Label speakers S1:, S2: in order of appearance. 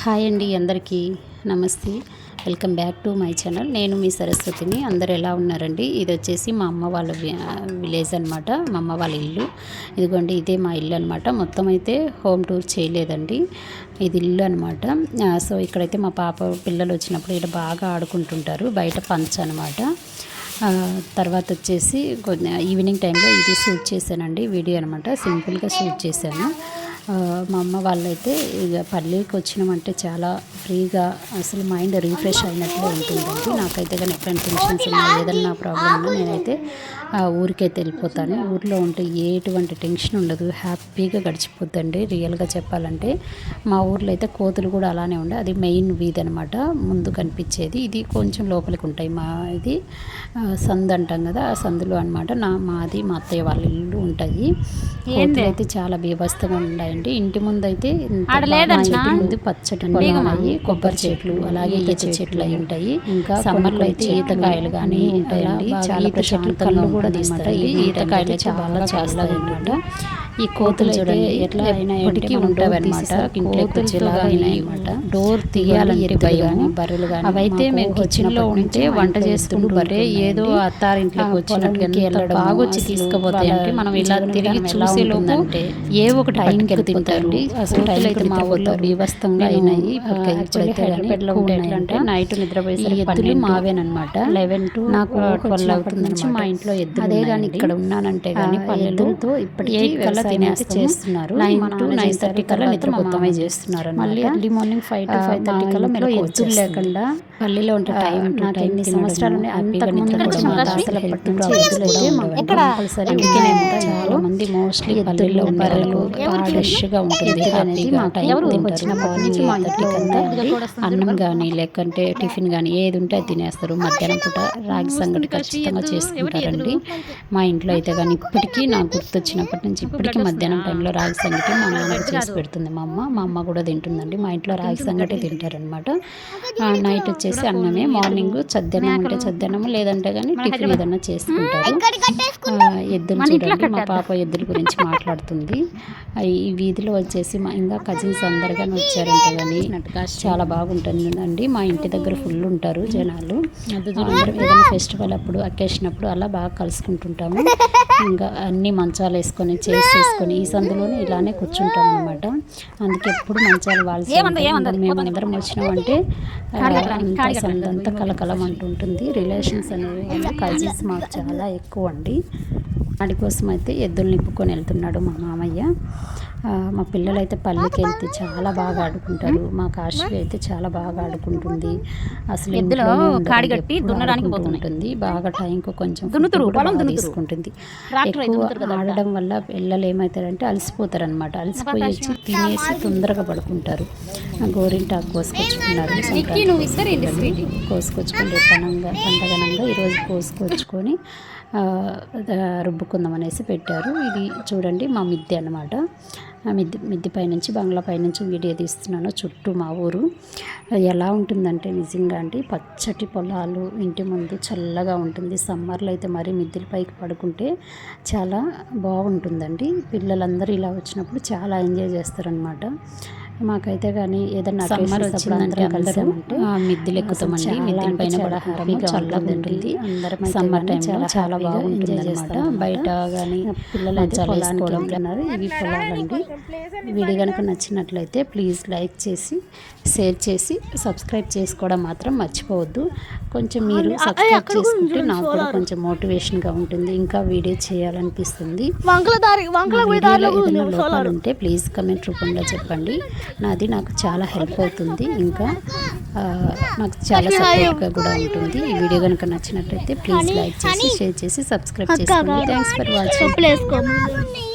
S1: Hi అండి, అందరికీ నమస్తే. Welcome back to my channel. నేను మీ సరస్వతిని. అందరు ఎలా ఉన్నారండి? ఇది వచ్చేసి మా అమ్మ వాళ్ళ విలేజ్ అనమాట, మా అమ్మ వాళ్ళ ఇల్లు. ఇదిగోండి, ఇదే మా ఇల్లు అనమాట. మొత్తం అయితే హోమ్ టూర్ చేయలేదండి, ఇది ఇల్లు అనమాట. సో ఇక్కడైతే మా పాప పిల్లలు వచ్చినప్పుడు ఇక్కడ బాగా ఆడుకుంటుంటారు. బయట పంచ అనమాట. తర్వాత వచ్చేసి ఈవినింగ్ టైంలో ఇది షూట్ చేశానండి, వీడియో అనమాట. సింపుల్గా షూట్ చేశాను. మా అమ్మ వాళ్ళైతే ఇక పల్లెకి వచ్చినామంటే చాలా ఫ్రీగా, అసలు మైండ్ రీఫ్రెష్ అయినట్లు ఉంటుందండి. నాకైతే కానీ ఎప్పుడైనా టెన్షన్స్ ఉన్నా, ఏదన్నా ప్రాబ్లం ఉన్నా నేనైతే ఊరికైతే వెళ్ళిపోతాను. ఊర్లో ఉంటే ఎటువంటి టెన్షన్ ఉండదు, హ్యాపీగా గడిచిపోద్దండి. రియల్గా చెప్పాలంటే మా ఊర్లో అయితే కోతులు కూడా అలానే ఉండే. అది మెయిన్ వీధి అనమాట, ముందు కనిపించేది. ఇది కొంచెం లోపలికి ఉంటాయి. మా ఇది సందు అంటాం కదా, ఆ సందులో అనమాట మాది మా అత్తయ్య వాళ్ళ ఇల్లు ఉంటుంది. కోతులు అయితే చాలా బీభత్సంగా ఉన్నాయండి. ఇంటి ముందు అయితే ముందు పచ్చటి పొలాలు, కొబ్బరి చెట్లు, అలాగే ఈత చెట్లు అయి ఉంటాయి. ఇంకా సమ్మర్లో అయితే ఈతకాయలు కానీ ఉంటాయండి. చాలా ప్రశాంతంగా కూడా తీస్తాయి. ఈతకాయలు చాలా చాలా అనమాట. ఈ కోతులు చూడండి ఎట్లా అయినా ఎప్పటికీ ఉంటాయి అనమాట. అనమాట డోర్ తీయాలని భయం, బర్రెలు కానీ అవైతే మేము కిచెన్లో ఉంటే వంట చేసుకుంటుంటే ఏదో అత్తారింట్లోకి వచ్చినట్టు బాగా వచ్చి తీసుకుపోతాయి. అంటే మనం ఇలా తిరిగి చూసేలోపు ఏ ఒకటి టైంకి తింటారు. అసలు అయితే మా ఊర్లో బీభత్సంగా అయినాయి. అంటే నైట్ నిద్రపోయేసరికి ఎద్దులు మావేనమాట. 11 to నాకు 12 అవుతుంది నుంచి మా ఇంట్లో ఎద్దులు. అదే కానీ ఇక్కడ ఉన్నానంటే కానీ పల్లెలతో ఇప్పటికీ చేస్తున్నారు. 9 to 9:30 కల్లా నిద్రపోతామే చేస్తున్నారు. మళ్ళీ ఎర్లీ మార్నింగ్ 5 to 5:30 కల్లా మీరు ఎద్దులు లేకుండా పల్లెలో ఉంటే టైం నాకు ఎన్ని సంవత్సరాలు చాలా మంది మోస్ట్లీ పల్లెల్లో బర్రెలు ఫ్రెష్గా ఉంటుంది. అన్నం కానీ లేకంటే టిఫిన్ కానీ ఏది ఉంటే అది తినేస్తారు. మధ్యాహ్నం పూట రాగి సంగటి ఖచ్చితంగా చేసుకుంటారండి. మా ఇంట్లో అయితే కానీ ఇప్పటికీ నాకు గుర్తొచ్చినప్పటి నుంచి ఇప్పటికీ మధ్యాహ్నం టైంలో రాగి సంగటి మా నాన్నకి చేసి పెడుతుంది మా అమ్మ కూడా తింటుందండి. మా ఇంట్లో రాగి సంగటి తింటారనమాట. నైట్ వచ్చేసి అన్నమే, మార్నింగ్ చద్దన్నం ఉంటే చద్దన్నము, లేదంటే కానీ టిఫిన్ ఏదన్నా చేసుకుంటారు. ఎద్దులు చూడండి, మా పాప ఎద్దుల గురించి మాట్లాడుతుంది. ఈ వీధిలో వచ్చేసి మా ఇంకా కజిన్స్ అందరు కానీ వచ్చారంటే కానీ చాలా బాగుంటుందండి. మా ఇంటి దగ్గర ఫుల్ ఉంటారు జనాలు. అందరం ఏదైనా ఫెస్టివల్ అప్పుడు, అకేషన్ అప్పుడు అలా బాగా కలుసుకుంటుంటాము. ఇంకా అన్ని మంచాలు వేసుకొని చేసుకొని ఈ సందులోనే ఇలానే కూర్చుంటాం అనమాట. అందుకే ఎప్పుడు మంచాలు వాల్సి మేమందరం వచ్చినామంటే సందంతా కలకలం అంటుంటుంది. రిలేషన్స్ అనేవి కజిన్స్ మాకు చాలా ఎక్కువ అండి. వాడి కోసం అయితే ఎద్దులు నింపుకొని వెళ్తున్నాడు మా మామయ్య. మా పిల్లలు అయితే పల్లెకి వెళ్తే చాలా బాగా ఆడుకుంటారు. మా కాశీ అయితే చాలా బాగా ఆడుకుంటుంది. అసలు ఉంటుంది బాగా టైంకు కొంచెం తీసుకుంటుంది. ఎక్కువ ఆడడం వల్ల పిల్లలు ఏమవుతారంటే అలసిపోతారు అనమాట. అలసిపోయి వచ్చి తినేసి తొందరగా పడుకుంటారు. గోరింటాకు కోసుకొచ్చుకున్నారు, కోసుకొచ్చుకుని పండగనంగా ఈరోజు కోసుకొచ్చుకొని రుబ్బుకుందాం అనేసి పెట్టారు. ఇది చూడండి మా మిద్దె అనమాట. మిద్దె పైనుంచి బంగ్లా పైనుంచి వీడియో తీస్తున్నాను. చుట్టూ మా ఊరు ఎలా ఉంటుందంటే నిజంగా అండి, పచ్చటి పొలాలు, ఇంటి ముందు చల్లగా ఉంటుంది. సమ్మర్లో అయితే మరీ మిద్దెల పైకి పడుకుంటే చాలా బాగుంటుందండి. పిల్లలందరూ ఇలా వచ్చినప్పుడు చాలా ఎంజాయ్ చేస్తారనమాట. మాకైతే కానీ ఏదన్నా సమ్మర్ వచ్చిందంటే కలిసామంటే మిద్దెలు ఎక్కుతామండి. మిద్దెల పైన కూడా హ్యాపీగా చల్లగా ఉంటుంది. సమ్మర్ టైంలో చాలా బాగుంటుంది అనమాట. బయట కానీ పిల్లలు చల్లేసుకోవడం అన్నారు. ఇవి పొలాలండి. వీడియో కనుక నచ్చినట్లయితే ప్లీజ్ లైక్ చేసి, షేర్ చేసి, సబ్స్క్రైబ్ చేసుకోవడం మాత్రం మర్చిపోవద్దు. కొంచెం మీరు సబ్స్క్రైబ్ చేసుకుంటే నాకు కూడా కొంచెం మోటివేషన్గా ఉంటుంది, ఇంకా వీడియో చేయాలనిపిస్తుంది. ఉంటే ప్లీజ్ కమెంట్ రూపంలో చెప్పండి. నాకు చాలా హెల్ప్ అవుతుంది, ఇంకా నాకు చాలా సపోర్ట్గా కూడా ఉంటుంది. ఈ వీడియో కనుక నచ్చినట్లయితే ప్లీజ్ లైక్ చేసి, షేర్ చేసి, సబ్స్క్రైబ్ చేసుకోండి. Thanks for watching.